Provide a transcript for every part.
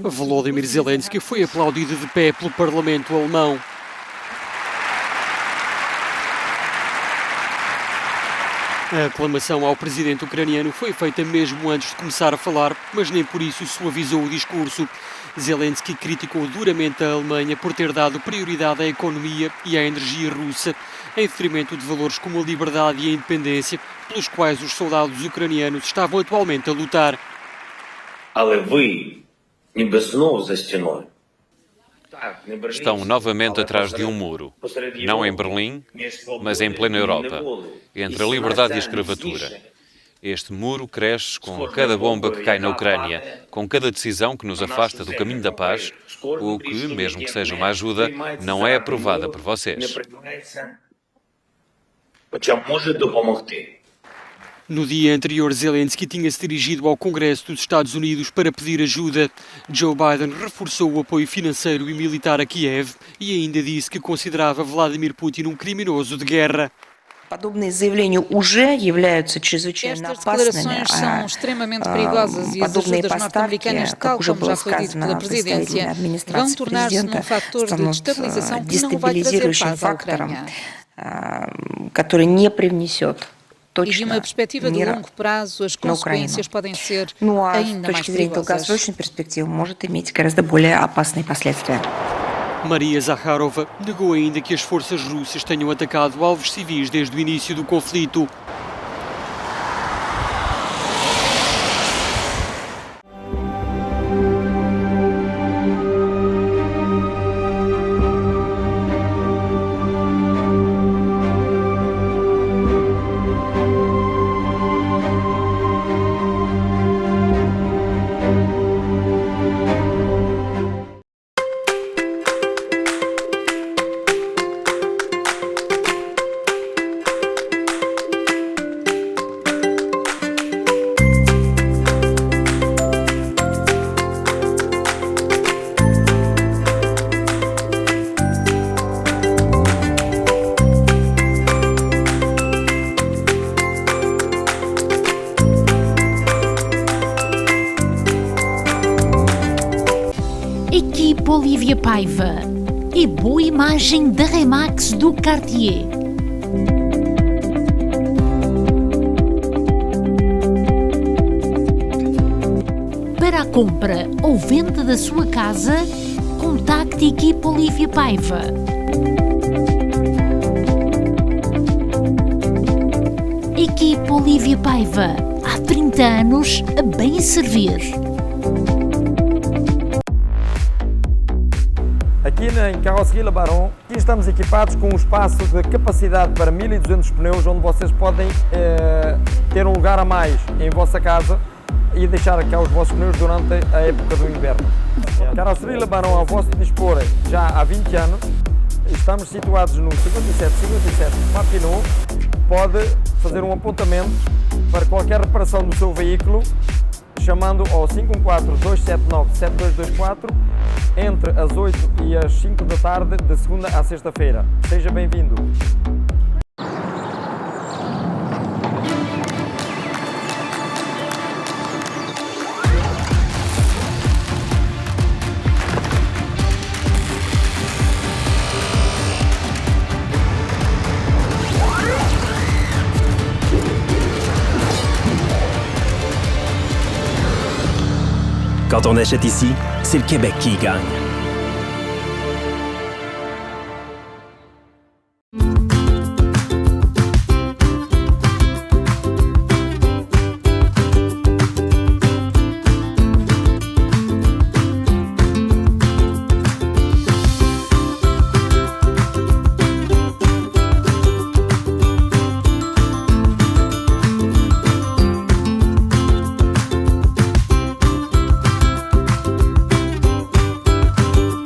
Volodymyr Zelensky foi aplaudido de pé pelo parlamento alemão. A aclamação ao presidente ucraniano foi feita mesmo antes de começar a falar, mas nem por isso suavizou o discurso. Zelensky criticou duramente a Alemanha por ter dado prioridade à economia e à energia russa, em detrimento de valores como a liberdade e a independência, pelos quais os soldados ucranianos estavam atualmente a lutar. Estão novamente atrás de um muro, não em Berlim, mas em plena Europa, entre a liberdade e a escravatura. Este muro cresce com cada bomba que cai na Ucrânia, com cada decisão que nos afasta do caminho da paz, ou que, mesmo que seja uma ajuda, não é aprovada por vocês. No dia anterior, Zelensky tinha-se dirigido ao Congresso dos Estados Unidos para pedir ajuda. Joe Biden reforçou o apoio financeiro e militar a Kiev e ainda disse que considerava Vladimir Putin um criminoso de guerra. Estas declarações são extremamente perigosas e as ajudas norte-americanas, tal como já foi dito pela Presidência, vão tornar-se num fator de destabilização que não vai trazer paz à Ucrânia. E de uma perspectiva de longo prazo, as consequências podem ser ainda mais perigosas. Maria Zakharova negou ainda que as forças russas tenham atacado alvos civis desde o início do conflito. Equipe Olivia Paiva e boa imagem da Remax do Cartier. Para a compra ou venda da sua casa, contacte a Equipe Olivia Paiva. Equipe Olivia Paiva, há 30 anos a bem servir. Aqui em Carroceria Barão, aqui estamos equipados com um espaço de capacidade para 1200 pneus, onde vocês podem ter um lugar a mais em vossa casa e deixar cá os vossos pneus durante a época do inverno. Carroceria Barão ao vosso dispor já há 20 anos, estamos situados no 5757 Mapinou, pode fazer um apontamento para qualquer reparação do seu veículo, chamando ao 514-279-7224 entre as 8 e as 5 da tarde, de segunda à sexta-feira. Seja bem-vindo! Quand on achète ici, c'est le Québec qui gagne.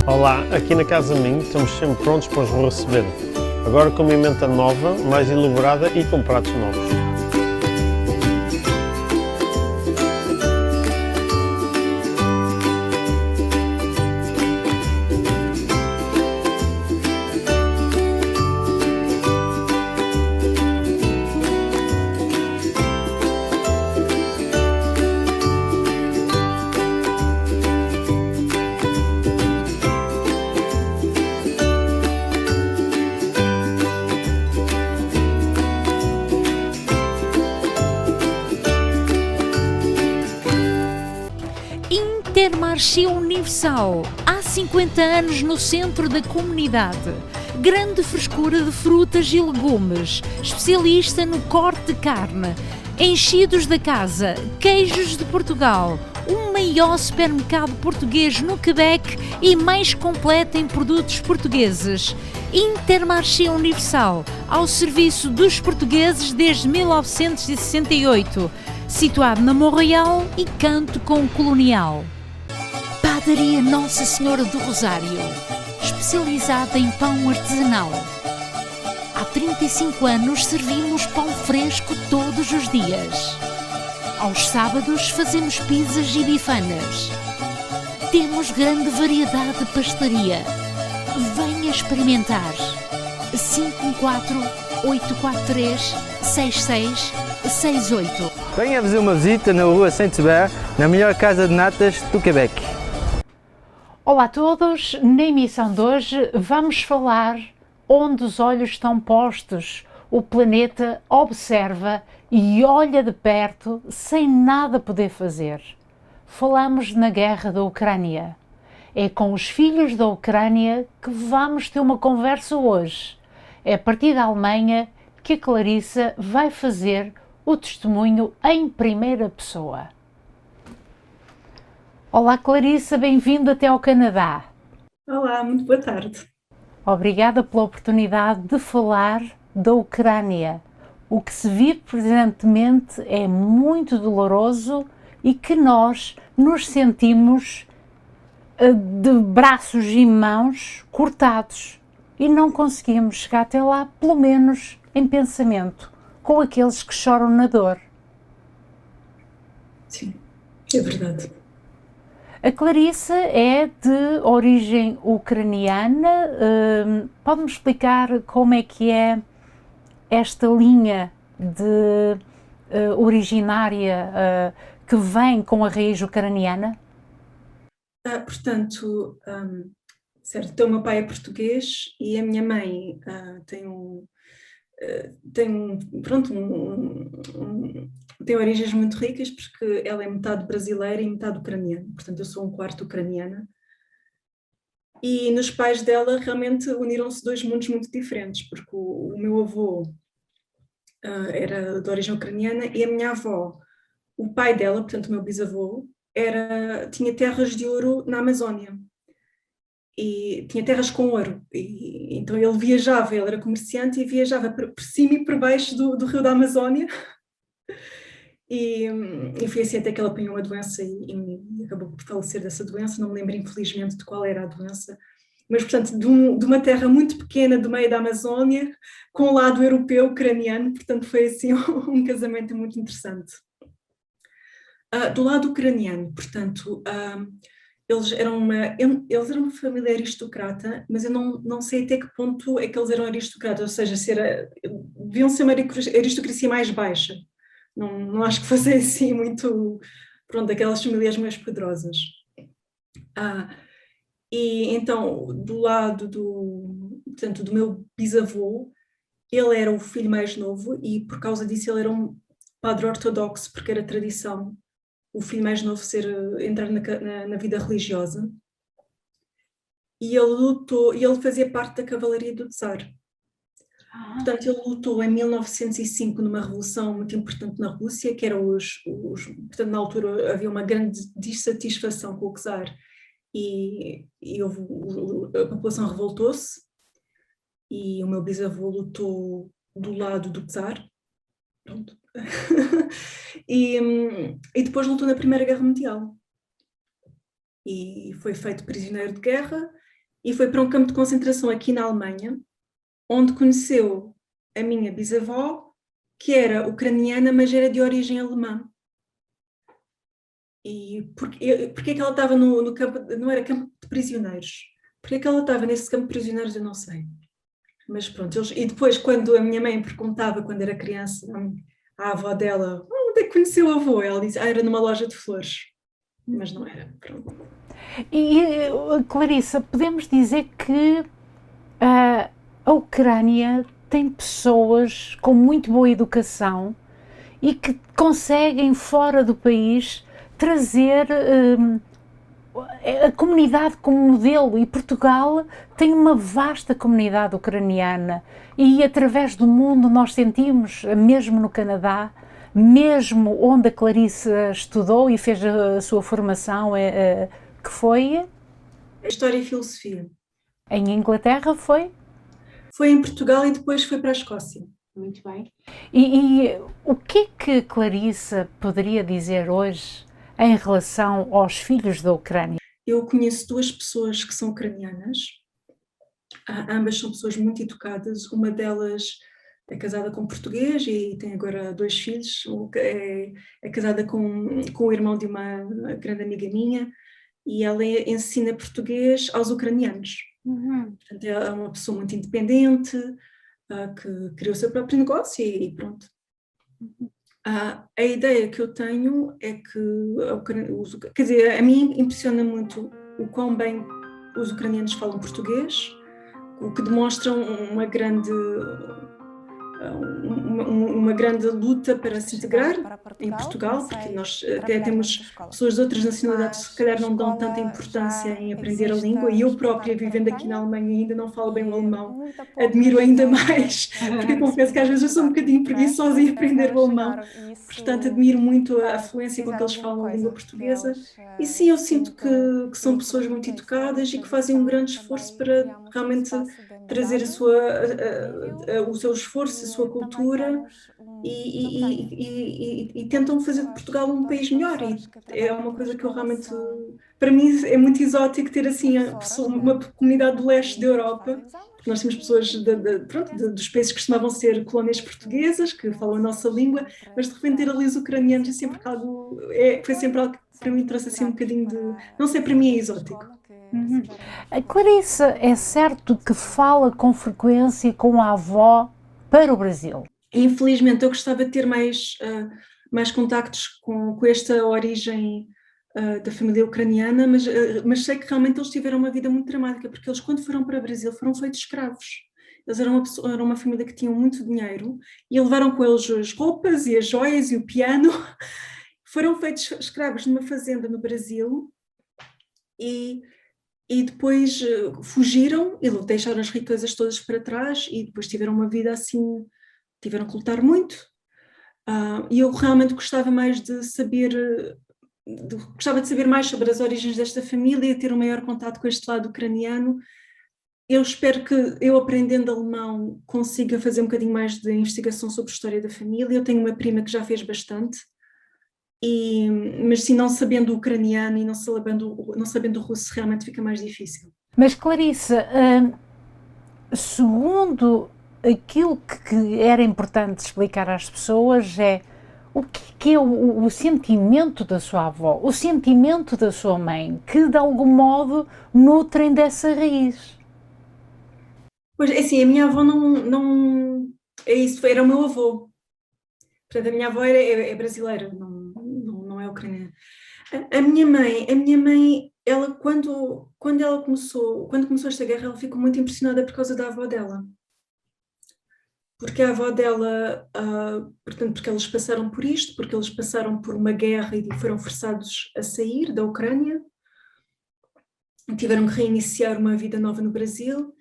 Olá, aqui na Casa Minho estamos sempre prontos para vos receber. Agora com uma emenda nova, mais elaborada e com pratos novos. Intermarché Universal, há 50 anos no centro da comunidade. Grande frescura de frutas e legumes, especialista no corte de carne. Enchidos da casa, queijos de Portugal, o maior supermercado português no Quebec e mais completo em produtos portugueses. Intermarché Universal, ao serviço dos portugueses desde 1968, situado na Montreal e Canto com Colonial. Padaria Nossa Senhora do Rosário, especializada em pão artesanal. Há 35 anos servimos pão fresco todos os dias. Aos sábados fazemos pizzas e bifanas. Temos grande variedade de pastelaria. Venha experimentar. 514-843-6668. Venha fazer uma visita na rua Saint-Hubert, na melhor casa de natas do Quebec. Olá a todos, na emissão de hoje vamos falar onde os olhos estão postos. O planeta observa e olha de perto sem nada poder fazer. Falamos na guerra da Ucrânia. É com os filhos da Ucrânia que vamos ter uma conversa hoje. É a partir da Alemanha que a Clarissa vai fazer o testemunho em primeira pessoa. Olá Clarissa, bem-vinda até ao Canadá. Olá, muito boa tarde. Obrigada pela oportunidade de falar da Ucrânia. O que se vive presentemente é muito doloroso e que nós nos sentimos de braços e mãos cortados e não conseguimos chegar até lá, pelo menos em pensamento, com aqueles que choram na dor. Sim, é verdade. A Clarissa é de origem ucraniana. Pode-me explicar como é que é esta linha de originária que vem com a raiz ucraniana? Portanto, certo, o meu pai é português e a minha mãe tem origens muito ricas, porque ela é metade brasileira e metade ucraniana. Portanto, eu sou um quarto ucraniana. E nos pais dela realmente uniram-se dois mundos muito diferentes, porque o meu avô era de origem ucraniana e a minha avó, o pai dela, portanto o meu bisavô, tinha terras de ouro na Amazónia. E tinha terras com ouro, e então ele viajava, ele era comerciante e viajava por cima e por baixo do rio da Amazónia, e foi assim até que ele apanhou uma doença e acabou por falecer dessa doença. Não me lembro infelizmente de qual era a doença, mas portanto de uma terra muito pequena do meio da Amazónia, com o lado europeu ucraniano, portanto foi assim um casamento muito interessante. Do lado ucraniano, portanto, eles eram uma família aristocrata, mas eu não sei até que ponto é que eles eram aristocratas, ou seja, deviam ser uma aristocracia mais baixa. Não acho que fosse assim muito, pronto, aquelas famílias mais poderosas. E então, do lado portanto, do meu bisavô, ele era o filho mais novo e por causa disso ele era um padre ortodoxo, porque era tradição o filho mais novo entrar na vida religiosa. E ele fazia parte da cavalaria do Tsar. Portanto, ele lutou em 1905 numa revolução muito importante na Rússia, que era portanto, na altura havia uma grande dissatisfação com o Czar e a população revoltou-se, e o meu bisavô lutou do lado do Czar. Pronto. E depois lutou na Primeira Guerra Mundial e foi feito prisioneiro de guerra e foi para um campo de concentração aqui na Alemanha, onde conheceu a minha bisavó, que era ucraniana, mas era de origem alemã. E porque é que ela estava no campo, não era campo de prisioneiros? Porque é que ela estava nesse campo de prisioneiros, eu não sei. Mas pronto, e depois quando a minha mãe perguntava, quando era criança, à avó dela, onde é que conheceu o avô? Ela disse, era numa loja de flores. Mas não era, pronto. E Clarissa, podemos dizer que a Ucrânia tem pessoas com muito boa educação e que conseguem fora do país trazer a comunidade como modelo, e Portugal tem uma vasta comunidade ucraniana e através do mundo nós sentimos, mesmo no Canadá, mesmo onde a Clarice estudou e fez a sua formação, que foi? História e Filosofia. Em Inglaterra foi? Foi em Portugal e depois foi para a Escócia. Muito bem. E o que é que Clarice poderia dizer hoje em relação aos filhos da Ucrânia? Eu conheço 2 pessoas que são ucranianas, ambas são pessoas muito educadas, uma delas é casada com um português e tem agora 2 filhos, é casada com o irmão de uma grande amiga minha e ela ensina português aos ucranianos. Portanto, é uma pessoa muito independente, que criou o seu próprio negócio e pronto. A ideia que eu tenho é que, quer dizer, a mim impressiona muito o quão bem os ucranianos falam português, o que demonstra uma grande luta para se integrar em Portugal, porque nós até temos pessoas de outras nacionalidades que se calhar não dão tanta importância em aprender a língua, e eu própria, vivendo aqui na Alemanha, ainda não falo bem o alemão, admiro ainda mais, porque confesso que às vezes eu sou um bocadinho preguiçosa em aprender o alemão, portanto admiro muito a fluência com que eles falam a língua portuguesa, e sim, eu sinto que são pessoas muito educadas e que fazem um grande esforço para realmente trazer o seu esforço, a sua cultura e tentam fazer de Portugal um país melhor, e é uma coisa que eu realmente, para mim é muito exótico ter assim uma comunidade do leste da Europa, porque nós temos pessoas dos países que costumavam ser colónias portuguesas, que falam a nossa língua, mas de repente ter ali os ucranianos foi sempre algo que para mim trouxe assim um bocadinho de, não sei, para mim é exótico. A Clarice, é certo que fala com frequência com a avó para o Brasil? Infelizmente, eu gostava de ter mais contactos com esta origem da família ucraniana, mas sei que realmente eles tiveram uma vida muito dramática, porque eles, quando foram para o Brasil, foram feitos escravos. Eles eram uma família que tinham muito dinheiro e levaram com eles as roupas e as joias e o piano. Foram feitos escravos numa fazenda no Brasil e depois fugiram e deixaram as riquezas todas para trás e depois tiveram uma vida assim, tiveram que lutar muito. E eu realmente gostava mais de saber, mais sobre as origens desta família e ter um maior contato com este lado ucraniano. Eu espero que eu, aprendendo alemão, consiga fazer um bocadinho mais de investigação sobre a história da família. Eu tenho uma prima que já fez bastante. Mas se não sabendo o ucraniano e não sabendo o russo, realmente fica mais difícil. Mas Clarice, segundo aquilo que era importante explicar às pessoas, é o que é o sentimento da sua avó, o sentimento da sua mãe, que de algum modo nutrem dessa raiz. Pois é, assim, a minha avó não é isso, era o meu avô. Portanto, a minha avó é brasileira, não é ucraniana. A minha mãe, ela quando começou esta guerra, ela ficou muito impressionada por causa da avó dela. Porque a avó dela, portanto, porque eles passaram por isto, porque eles passaram por uma guerra e foram forçados a sair da Ucrânia, tiveram que reiniciar uma vida nova no Brasil,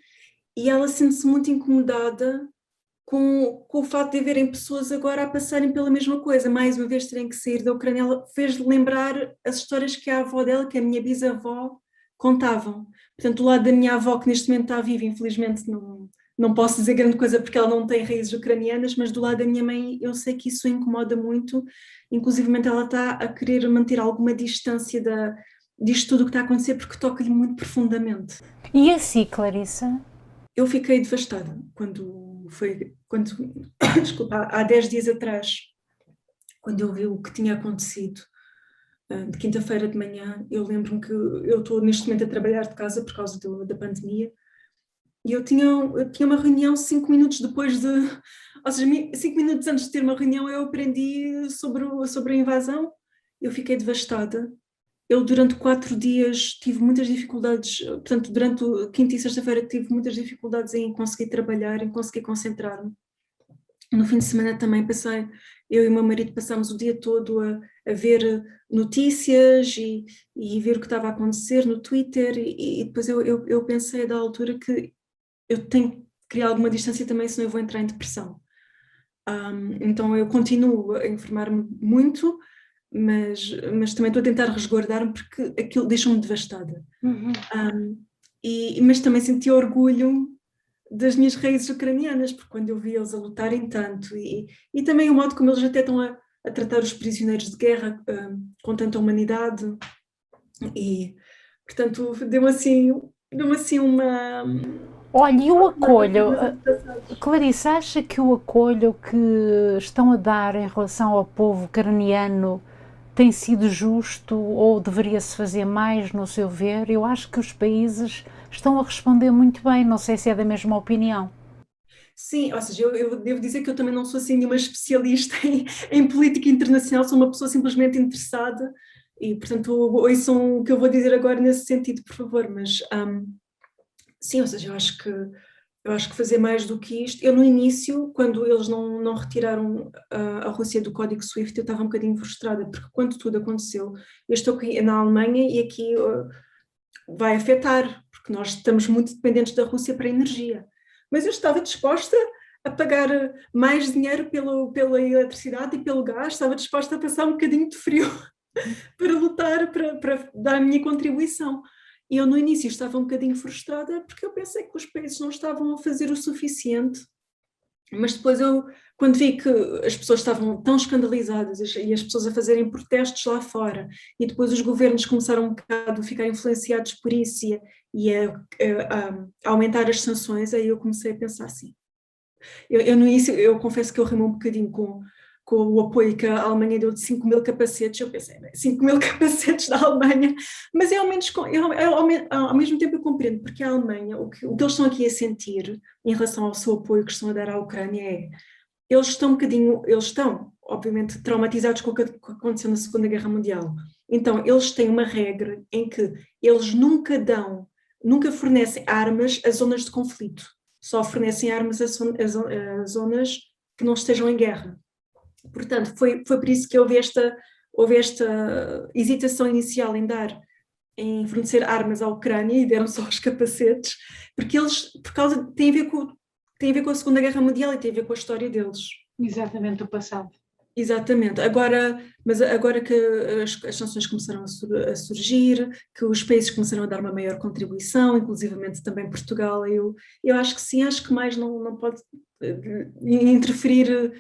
e ela sente-se muito incomodada com o facto de haverem pessoas agora a passarem pela mesma coisa, mais uma vez terem que sair da Ucrânia. Ela fez lembrar as histórias que a avó dela, que a minha bisavó, contavam. Portanto, do lado da minha avó, que neste momento está viva, infelizmente não posso dizer grande coisa porque ela não tem raízes ucranianas, mas do lado da minha mãe eu sei que isso a incomoda muito, inclusivamente ela está a querer manter alguma distância disto tudo o que está a acontecer, porque toca-lhe muito profundamente. E assim, Clarice? Eu fiquei devastada desculpa, há 10 dias atrás, quando eu vi o que tinha acontecido, de quinta-feira de manhã. Eu lembro-me que eu estou neste momento a trabalhar de casa por causa da pandemia, e eu tinha uma reunião 5 minutos depois ou seja, 5 minutos antes de ter uma reunião eu aprendi sobre a invasão. Eu fiquei devastada. Eu durante 4 dias tive muitas dificuldades, portanto durante quinta e sexta-feira tive muitas dificuldades em conseguir trabalhar, em conseguir concentrar-me. No fim de semana também eu e o meu marido passámos o dia todo a a ver notícias e ver o que estava a acontecer no Twitter e depois eu pensei da altura que eu tenho que criar alguma distância também, senão eu vou entrar em depressão. Então eu continuo a informar-me muito, mas também estou a tentar resguardar-me porque aquilo deixa-me devastada. Mas também senti orgulho das minhas raízes ucranianas, porque quando eu vi eles a lutarem tanto e também o modo como eles até estão a tratar os prisioneiros de guerra com tanta humanidade e, portanto, deu-me assim uma... Olha, e o acolho, Clarice, acha que o acolho que estão a dar em relação ao povo ucraniano tem sido justo ou deveria-se fazer mais, no seu ver? Eu acho que os países estão a responder muito bem, não sei se é da mesma opinião. Sim, ou seja, eu devo dizer que eu também não sou assim nenhuma especialista em política internacional, sou uma pessoa simplesmente interessada e, portanto, ouçam o que eu vou dizer agora nesse sentido, por favor, mas sim, ou seja, eu acho que fazer mais do que isto, eu no início, quando eles não retiraram a Rússia do código SWIFT, eu estava um bocadinho frustrada, porque quando tudo aconteceu, eu estou aqui na Alemanha e aqui vai afetar, porque nós estamos muito dependentes da Rússia para a energia. Mas eu estava disposta a pagar mais dinheiro pela eletricidade e pelo gás, estava disposta a passar um bocadinho de frio para lutar, para dar a minha contribuição. E eu no início estava um bocadinho frustrada porque eu pensei que os países não estavam a fazer o suficiente, mas depois quando vi que as pessoas estavam tão escandalizadas e as pessoas a fazerem protestos lá fora e depois os governos começaram um bocado a ficar influenciados por isso e a aumentar as sanções, aí eu comecei a pensar assim. Eu no início, eu confesso que eu rimei um bocadinho com o apoio que a Alemanha deu de 5.000 capacetes, eu pensei, 5.000 capacetes da Alemanha, mas ao mesmo tempo eu compreendo, porque a Alemanha, o que eles estão aqui a sentir em relação ao seu apoio que estão a dar à Ucrânia eles estão, obviamente, traumatizados com o que aconteceu na Segunda Guerra Mundial. Então, eles têm uma regra em que eles nunca fornecem armas a zonas de conflito, só fornecem armas a zonas que não estejam em guerra. Portanto, foi por isso que houve esta hesitação inicial em fornecer armas à Ucrânia e deram só os capacetes, porque tem a ver com a Segunda Guerra Mundial e tem a ver com a história deles. Exatamente, do passado. Exatamente. Agora que as sanções começaram a surgir, que os países começaram a dar uma maior contribuição, inclusivamente também Portugal, eu acho que sim, acho que mais não pode interferir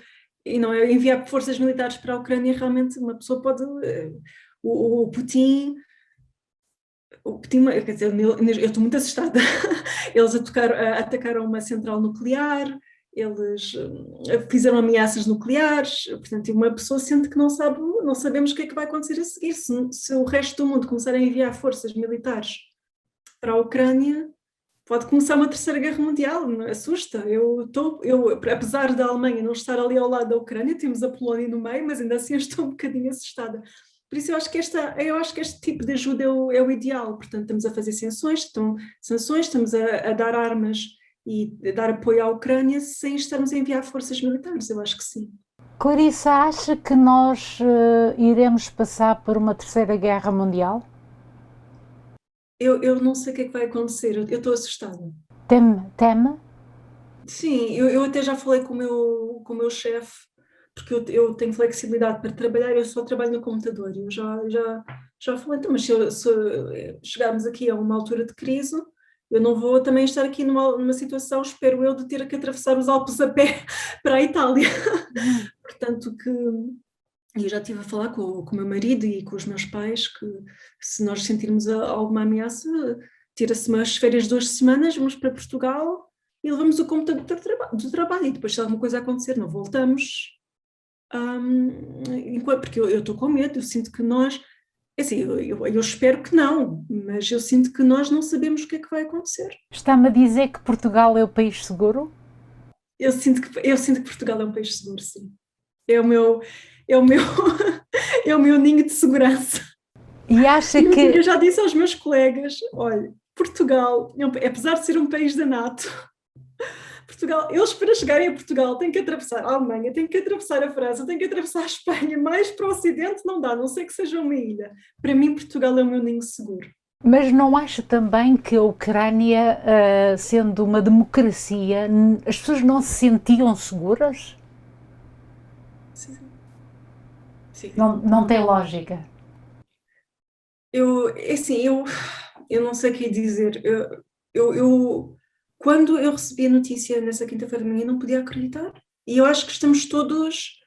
e não enviar forças militares para a Ucrânia. Realmente uma pessoa pode... O Putin, quer dizer, eu estou muito assustada. Eles atacaram uma central nuclear, eles fizeram ameaças nucleares, portanto uma pessoa sente que não sabemos o que é que vai acontecer a seguir. Se o resto do mundo começar a enviar forças militares para a Ucrânia, pode começar uma terceira guerra mundial, assusta. Apesar da Alemanha não estar ali ao lado da Ucrânia, temos a Polónia no meio, mas ainda assim estou um bocadinho assustada. Por isso eu acho que este tipo de ajuda é o ideal. Portanto, estamos a fazer sanções, estamos a dar armas e a dar apoio à Ucrânia sem estarmos a enviar forças militares, eu acho que sim. Clarice, acha que nós iremos passar por uma terceira guerra mundial? Eu não sei o que é que vai acontecer, eu estou assustada. Teme? Sim, eu até já falei com o meu chefe, porque eu tenho flexibilidade para trabalhar, eu só trabalho no computador. Eu já falei, então, mas se chegarmos aqui a uma altura de crise, eu não vou também estar aqui numa situação, espero eu, de ter que atravessar os Alpes a pé para a Itália. Portanto, eu já estive a falar com o meu marido e com os meus pais que se nós sentirmos alguma ameaça, tira-se umas férias de 2 semanas, vamos para Portugal e levamos o computador do trabalho e depois se alguma coisa acontecer não voltamos. Porque eu estou com medo, eu sinto que nós, assim, eu espero que não, mas eu sinto que nós não sabemos o que é que vai acontecer. Está-me a dizer que Portugal é o país seguro? Eu sinto que Portugal é um país seguro, sim. É o meu é o meu ninho de segurança. E acha que... Eu já disse aos meus colegas, olha, Portugal, apesar de ser um país da NATO, Portugal, eles para chegarem a Portugal têm que atravessar a Alemanha, têm que atravessar a França, têm que atravessar a Espanha, mais para o Ocidente não dá, a não sei que seja uma ilha. Para mim, Portugal é o meu ninho seguro. Mas não acha também que a Ucrânia, sendo uma democracia, as pessoas não se sentiam seguras? Sim. Sim. Não tem lógica. Eu não sei o que dizer. Quando eu recebi a notícia nessa quinta-feira de manhã, não podia acreditar. E eu acho que estamos todos...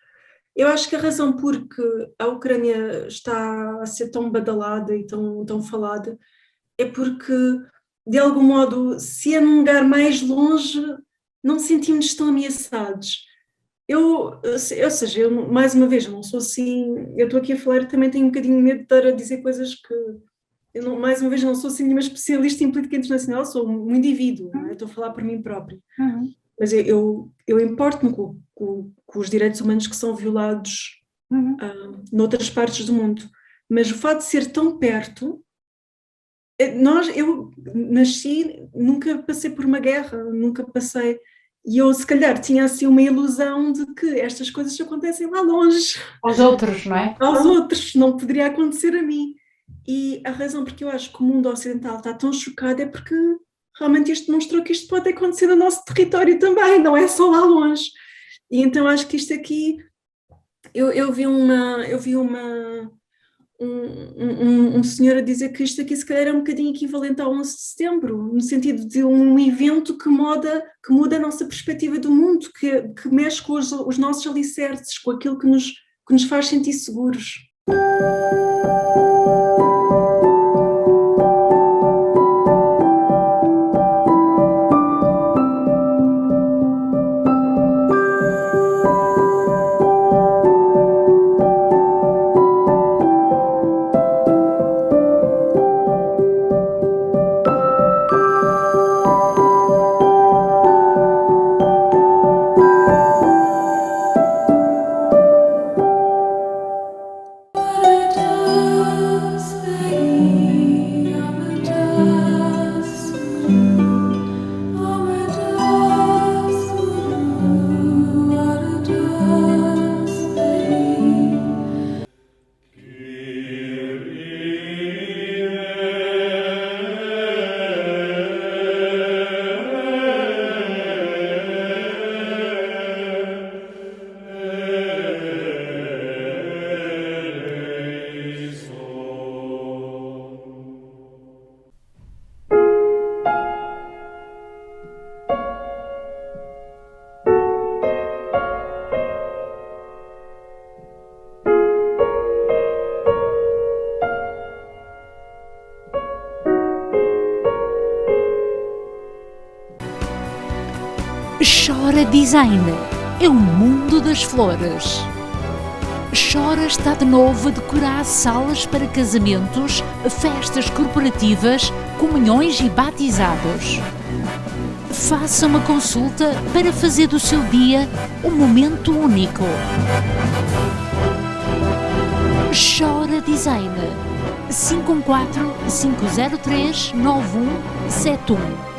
Eu acho que a razão por que a Ucrânia está a ser tão badalada e tão falada é porque, de algum modo, se é num lugar mais longe, não sentimos tão ameaçados. Mais uma vez, eu não sou assim... Eu estou aqui a falar e também tenho um bocadinho de medo de estar a dizer coisas que... mais uma vez, não sou assim nenhuma especialista em política internacional, sou um indivíduo, não é? Estou a falar por mim próprio. Mas eu importo-me com os direitos humanos que são violados noutras partes do mundo. Mas o fato de ser tão perto... Eu nasci, nunca passei por uma guerra, nunca passei... E eu, se calhar, tinha assim uma ilusão de que estas coisas acontecem lá longe. Aos outros, não é? Aos outros, não poderia acontecer a mim. E a razão porque eu acho que o mundo ocidental está tão chocado é porque realmente isto mostrou que isto pode acontecer no nosso território também, não é só lá longe. E então acho que isto aqui... Eu vi um senhor a dizer que isto aqui se calhar é um bocadinho equivalente ao 11 de setembro, no sentido de um evento que muda a nossa perspectiva do mundo, que mexe com os nossos alicerces, com aquilo que nos faz sentir seguros. Chora Design é o mundo das flores. Chora está de novo a decorar salas para casamentos, festas corporativas, comunhões e batizados. Faça uma consulta para fazer do seu dia um momento único. Chora Design 514-503-9171.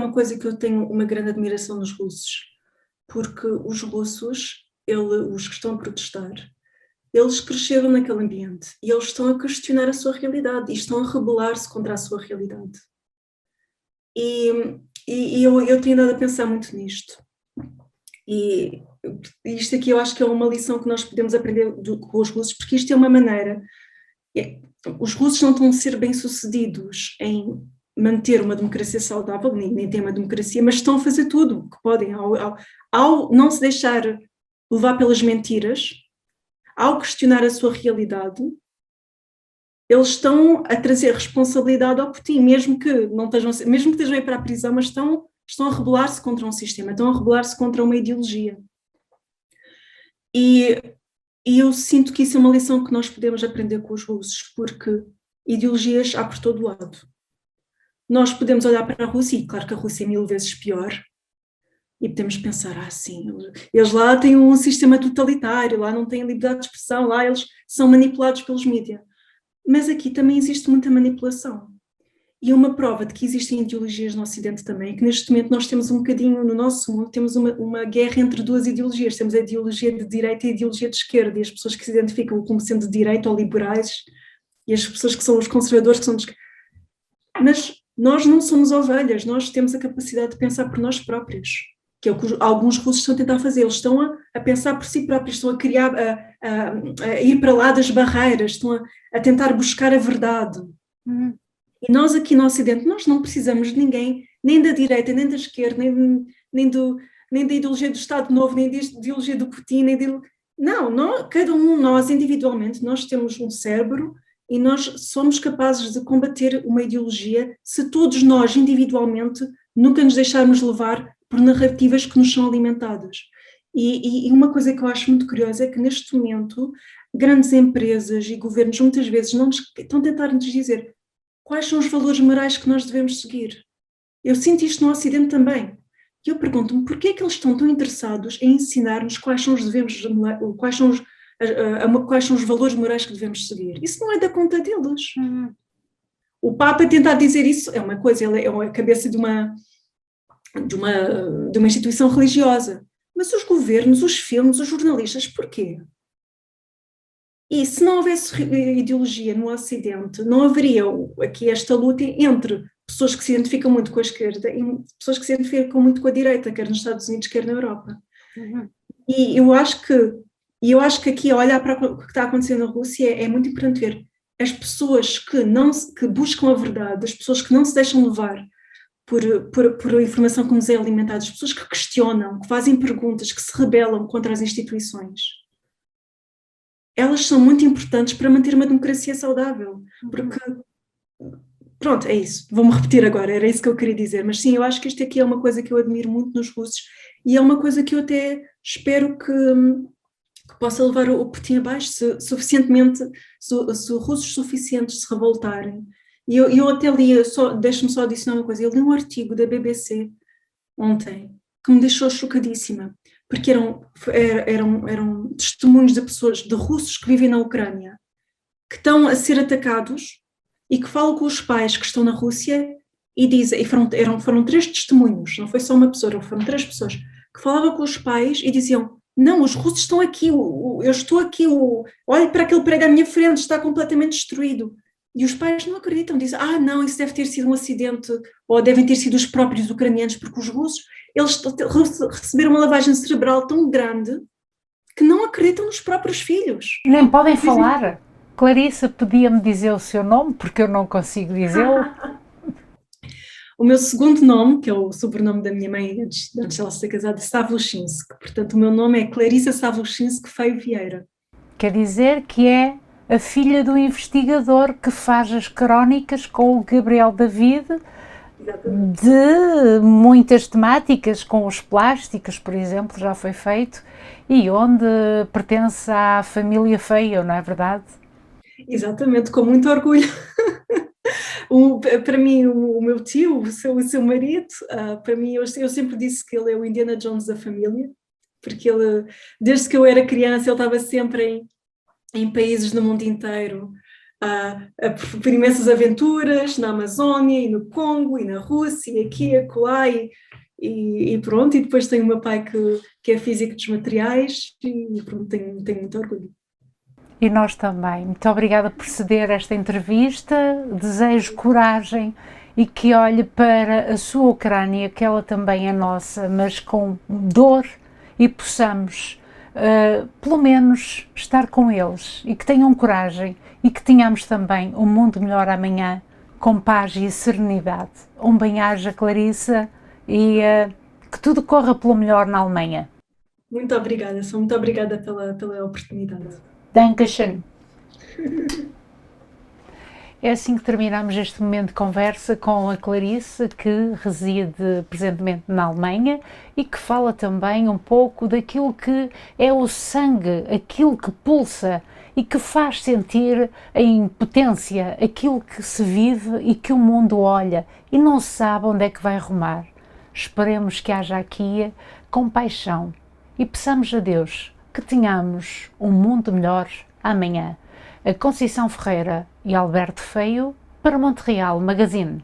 uma coisa que eu tenho uma grande admiração nos russos, porque os russos, os que estão a protestar, eles cresceram naquele ambiente e eles estão a questionar a sua realidade e estão a rebelar-se contra a sua realidade. E eu tenho andado a pensar muito nisto. E isto aqui eu acho que é uma lição que nós podemos aprender com os russos, porque isto é uma maneira... Os russos não estão a ser bem-sucedidos em manter uma democracia saudável, nem têm uma democracia, mas estão a fazer tudo o que podem. Ao não se deixar levar pelas mentiras, ao questionar a sua realidade, eles estão a trazer responsabilidade ao Putin, mesmo que estejam a ir para a prisão, mas estão a rebelar-se contra um sistema, estão a rebelar-se contra uma ideologia. E eu sinto que isso é uma lição que nós podemos aprender com os russos, porque ideologias há por todo lado. Nós podemos olhar para a Rússia, e claro que a Rússia é 1000 vezes pior, e podemos pensar, sim, eles lá têm um sistema totalitário, lá não têm liberdade de expressão, lá eles são manipulados pelos mídias. Mas aqui também existe muita manipulação. E uma prova de que existem ideologias no Ocidente também é que neste momento nós temos um bocadinho, no nosso mundo, temos uma guerra entre duas ideologias. Temos a ideologia de direita e a ideologia de esquerda, e as pessoas que se identificam como sendo de direita ou liberais, e as pessoas que são os conservadores que são de esquerda. Mas nós não somos ovelhas, nós temos a capacidade de pensar por nós próprios, que é o que alguns russos estão a tentar fazer. Eles estão a pensar por si próprios, estão a criar, a ir para lá das barreiras, estão a tentar buscar a verdade. E nós aqui no Ocidente, nós não precisamos de ninguém, nem da direita, nem da esquerda, nem da ideologia do Estado Novo, nem da ideologia do Putin, cada um de nós individualmente, nós temos um cérebro e nós somos capazes de combater uma ideologia se todos nós individualmente nunca nos deixarmos levar por narrativas que nos são alimentadas. E uma coisa que eu acho muito curiosa é que neste momento grandes empresas e governos muitas vezes estão a tentar nos dizer quais são os valores morais que nós devemos seguir. Eu sinto isto no Ocidente também. E eu pergunto-me porquê é que eles estão tão interessados em ensinar-nos quais são os valores morais que devemos seguir. Isso não é da conta deles. O Papa tentar dizer isso é uma coisa, ele é a cabeça de uma instituição religiosa. Mas os governos, os filmes, os jornalistas, porquê? E se não houvesse ideologia no Ocidente, não haveria aqui esta luta entre pessoas que se identificam muito com a esquerda e pessoas que se identificam muito com a direita, quer nos Estados Unidos, quer na Europa. E eu acho que aqui, a olhar para o que está acontecendo na Rússia, é muito importante ver as pessoas que buscam a verdade, as pessoas que não se deixam levar por a informação que nos é alimentada, as pessoas que questionam, que fazem perguntas, que se rebelam contra as instituições. Elas são muito importantes para manter uma democracia saudável, porque, pronto, é isso, vou-me repetir agora, era isso que eu queria dizer, mas sim, eu acho que isto aqui é uma coisa que eu admiro muito nos russos, e é uma coisa que eu até espero que possa levar o Putin abaixo, se russos suficientes se revoltarem. E eu até li, deixa-me só adicionar uma coisa, eu li um artigo da BBC ontem, que me deixou chocadíssima, porque eram testemunhos de pessoas, de russos que vivem na Ucrânia, que estão a ser atacados e que falam com os pais que estão na Rússia e dizem, foram 3 testemunhos, não foi só uma pessoa, foram 3 pessoas, que falavam com os pais e diziam, não, os russos estão aqui, eu estou aqui, olhe para aquele prédio à minha frente, está completamente destruído. E os pais não acreditam, dizem, não, isso deve ter sido um acidente, ou devem ter sido os próprios ucranianos, porque os russos, eles receberam uma lavagem cerebral tão grande que não acreditam nos próprios filhos. Nem podem falar. Clarissa, podia-me dizer o seu nome, porque eu não consigo dizê-lo. O meu segundo nome, que é o sobrenome da minha mãe antes dela ser casada, é Savlushinsky. Portanto, o meu nome é Clarissa Savlushinsky Feio Vieira. Quer dizer que é a filha do investigador que faz as crónicas com o Gabriel David, de muitas temáticas, com os plásticos, por exemplo, já foi feito, e onde pertence à família Feio, não é verdade? Exatamente, com muito orgulho. Para mim, o meu tio, o seu marido, para mim, eu sempre disse que ele é o Indiana Jones da família, porque ele, desde que eu era criança, ele estava sempre em países do mundo inteiro, por imensas aventuras na Amazónia e no Congo e na Rússia e aqui e acolá e pronto, e depois tenho o meu pai que é físico dos materiais e pronto, tenho muito orgulho. E nós também. Muito obrigada por ceder esta entrevista, desejo coragem e que olhe para a sua Ucrânia, que ela também é nossa, mas com dor, e possamos pelo menos estar com eles e que tenham coragem e que tenhamos também um mundo melhor amanhã, com paz e serenidade. Bem-aja, Clarissa, e que tudo corra pelo melhor na Alemanha. Muito obrigada, muito obrigada pela oportunidade. Dankeschön. É assim que terminamos este momento de conversa com a Clarissa, que reside presentemente na Alemanha e que fala também um pouco daquilo que é o sangue, aquilo que pulsa e que faz sentir a impotência, aquilo que se vive e que o mundo olha e não sabe onde é que vai rumar. Esperemos que haja aqui compaixão e peçamos a Deus que tenhamos um mundo melhor amanhã. A Conceição Ferreira e Alberto Feio para Montreal Magazine.